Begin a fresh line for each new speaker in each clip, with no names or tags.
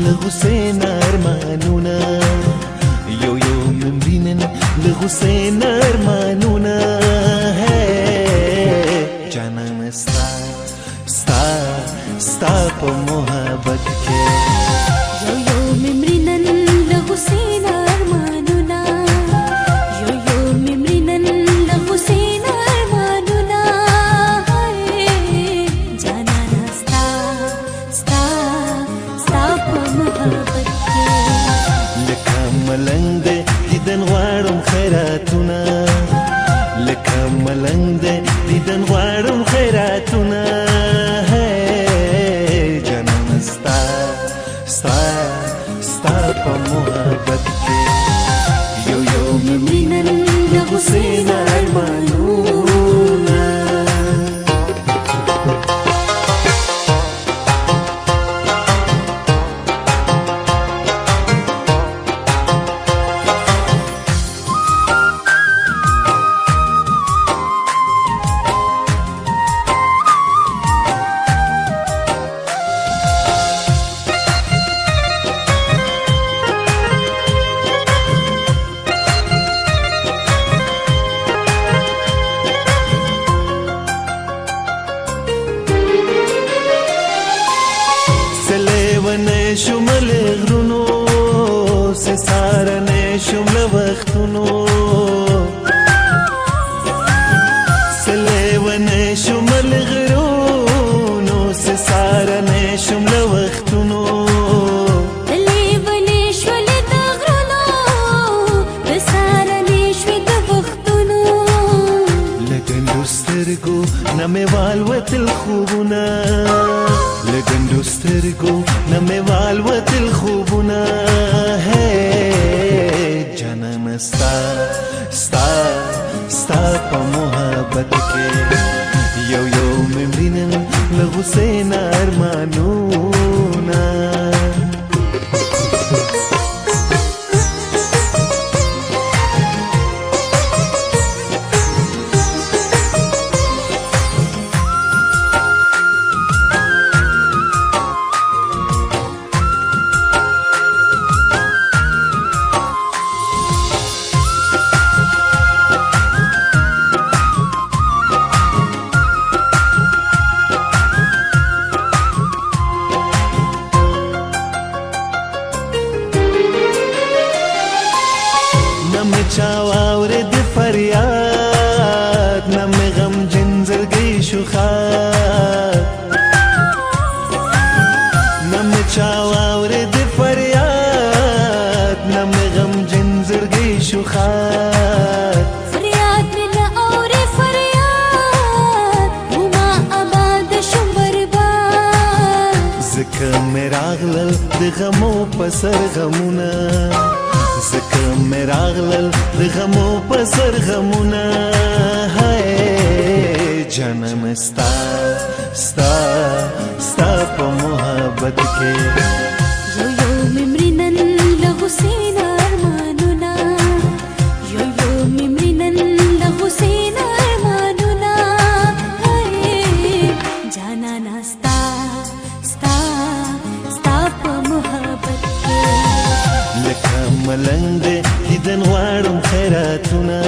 له غوسې نه ارمانونه یو یو ممرینن له غوسې نه ارمانونه جانانه ستا ستا ستا په محبت کې
یو یو ممرینن له غوسې نه ارمانونه یو یو ممرینن له غوسې نه ارمانونه جانانه ستا ستا ستا په محبت کې
لکه ملنګ دی دیدن غواړم خیراتونه لکه ملنګ دی دیدن غواړم خیراتونه جانانه ستا ستا ستا په محبت کې یو یو ممرینن له غوسې نه ارمانونه شم له غرونو سه سارنه شم له وختونو سلیونه شم له غرونو سه سارنه شم له وختونو
سلیونه شول د غرونو سه سارنه شول د وختونو
لګندو سترګو نه مې والوتل خوبونه لګندو سترګو نه مې والوتل خوبونه جانانه ستا ستا ستا په محبت کې یو یو ممرینن له غوسې نه ارمانونه چا واورید فریاد نه مې غمجن زړګی شو ښاد نه مې چا واورید فریاد نه مې غمجن زړګی شو ښاد
فریاد مې نه اورې فریاد وما آباد شم برباد
ځکه مې راغلل د غمو په سر غمونه ځکه مې راغلل د غمو په سر غمونه جانانه ستا ستا ستا په محبت کې
یو یو ممرینن له غوسې نه ارمانونه یو یو ممرینن له غوسې نه ارمانونه جانانه ستا ستا ستا په محبت کې
لکه ملنګ دی دیدن غواړم خیراتونه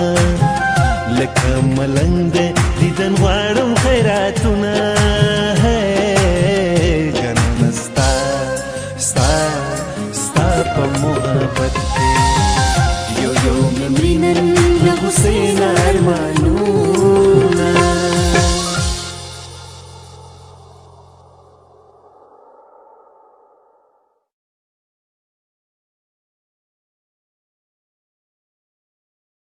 لکه ملنګ دی دیدن غواړم خیراتونه